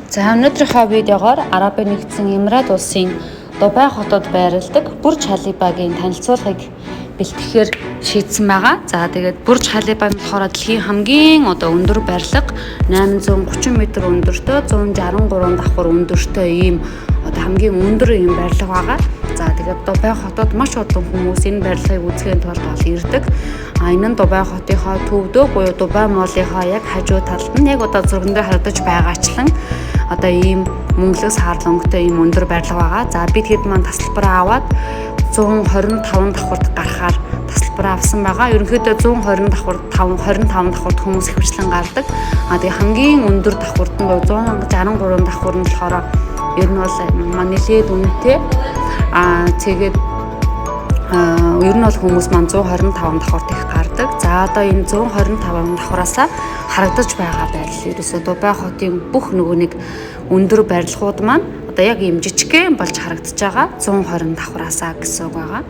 За өнөөдрийнхөө видеогоор Арабын нэгдсэн Эмират улсын Дубай хотод байрладаг Бурж Халибагийн танилцуулгыг бэлтгэхээр шийдсэн байгаа. За тэгээд Бурж Халиба нь болохоор дэлхийн хамгийн өндөр барилга 830 м өндөртэй 163 давхар өндөртэй ийм хамгийн өндөр ийм барилга байгаа. За тэгээд Дубай хотод маш олон хүмүүс энэ барилгыг үзэхийн тулд ирдэг. Энэ нь Дубай хотынхоо төвдөө буюу Дубай молынхоо яг хажуу талд нь яг зурган дээр харагдаж байгаачлан ийм мөнгөлөөс хаалт өнгөтэй ийм өндөр барилга байгаа. За бид хэд маань тасалбараа аваад 125 давхурд гарахаар тасалбараа авсан байгаа. Ерөнхийдөө 120 давхурд 25 давхурд хүмүүс хөвчлэн гардаг. Тэгээ хамгийн өндөр давхурд нь 163 давхур нь болохоор ер нь бол нэлээд үнэтэй. Тэгээд ер нь бол хүмүүс маань 125 давхурд их гардаг. За энэ 125 давхураасаа харагдаж байгаа байдал ерөөсөө Дубай хотын бүх нэг өндөр барилгууд маань яг ийм жижигхэн болж харагдаж байгаа 120 давхураасаа гэсэн үг байгаа.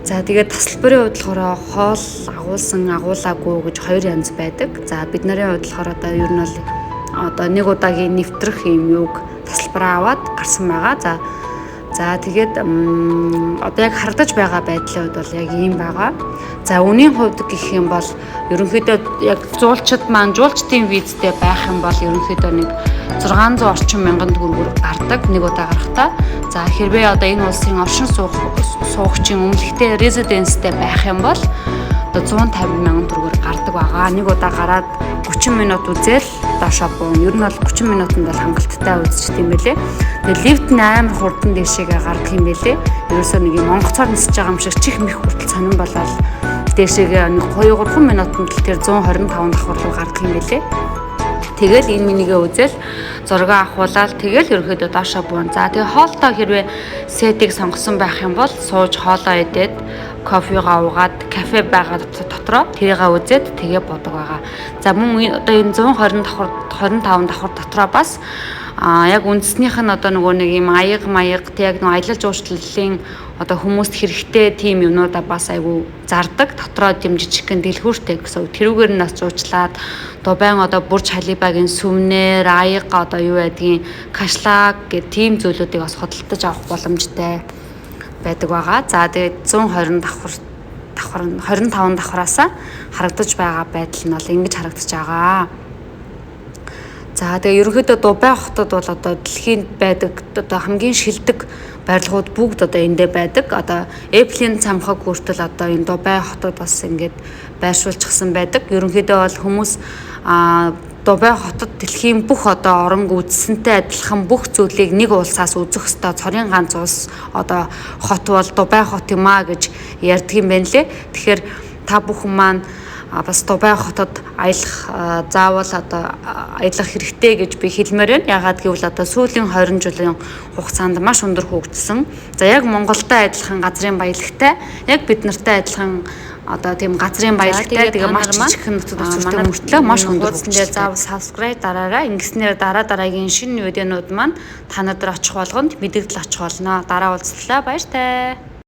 За тэгээд тасалбарын хувьд болохоор хоол агуулсан агуулаагүй гэж хоёр янз байдаг. За бид нарын хувьд болохоор ер нь бол нэг удаагийн нэвтрэх ийм юуг тасалбараа аваад гарсан байгаа. За тэгээд яг харагдаж байгаа байдлын хувьд бол яг ийм байгаа. За үнийн хувьд гэх юм бол ерөнхийдөө яг жуулчдын визтэй байх юм бол ерөнхийдөө нэг 600 орчим мянган төгрөгөөр гардаг нэг удаа гарахтаа. За хэрвээ энэ улсын оршин суугчийн өмнөлттэй резиденстэй байх юм бол 150 мянган төгрөгөөр гардаг байгаа. Нэг удаа гараад 30 минут үзэл доошоо буун. Ер нь бол 30 минутанд бол хангалттай үзчих юм байлээ. Тэгээд лифт нь амар хурдан дэшегээ гардаг юм байлээ. Ерөөсөө нэг юм онгоцоор нисэж байгаа юм шиг чих мэх хүртэл сонирн болоод дэшегээ нэг 2-3 минутанд л тэр 125 давхар руу гардаг юм байлээ. Тэгэл энэ минийгээ үзэл зураг авахуулаад тэгэл ерөөхдөө доошоо буун. За тэгээ хоолтой хэрвээ сетийг сонгосон байх юм бол сууж хоолоо идээд кофегаа уугаад кафе байгаа дотроо тэрийгээ үзээд тэгээ бодог байгаа. За мөн энэ 120 давхар 25 давхар дотроо бас яг үндэснийх нь нэг юм аяг яг аялал жуулчлалын хүмүүст хэрэгтэй тийм юмнуудаа бас айгүй зардаг. Дотроо юм жижигхэн дэлгүүртэй гэсэн. Тэрүүгээр нь бас жуучлаад Дубайн Бурж Халибагийн сүмнэр, аяг юу байдгийг кашлаг гэх тийм зүйлүүдийг бас худалдаж авах боломжтой байдаг байгаа. За тэгээд 120 давхар 25 давхараасаа харагдаж байгаа байдал нь бол ингэж харагдаж байгаа. За тэгээ ерөнхийдөө Дубай хотод бол дэлхийд байдаг хамгийн шилдэг барилгууд бүгд эндээ байдаг. Apple-ийн цамхаг хүртэл энэ Дубай хотод бас ингэж байршуулчихсан байдаг. Ерөнхийдөө бол хүмүүс Дубай хотод дэлхийн бүх орон үзсэнтэй адилхан бүх зүйлийг нэг улсаас үзэх ёстой. Цорын ганц улс хот бол Дубай хот юм аа гэж ярьдаг юм байна лээ. Тэгэхээр та бүхэн маань бас Дубай хотод аялах заавал аялах хэрэгтэй гэж би хэлмээр байна. Ягаад гэвэл сүүлийн 20 жилийн хугацаанд маш өндөр хөгжсөн. За яг Монголтой адилхан газрын баялагтай, яг бид нартай адилхан тийм газрын баялагтай тэгээ маш жижигхэн нутагт очирдаг мөртлөө маш өндөр хөгжсөн. Заавал subscribe дараарай. Ингэснээр дараагийн шинэ видеонууд маань та нарт очих болгонд мэдээлэл очих болно. Дараа уулзлаа. Баяртай.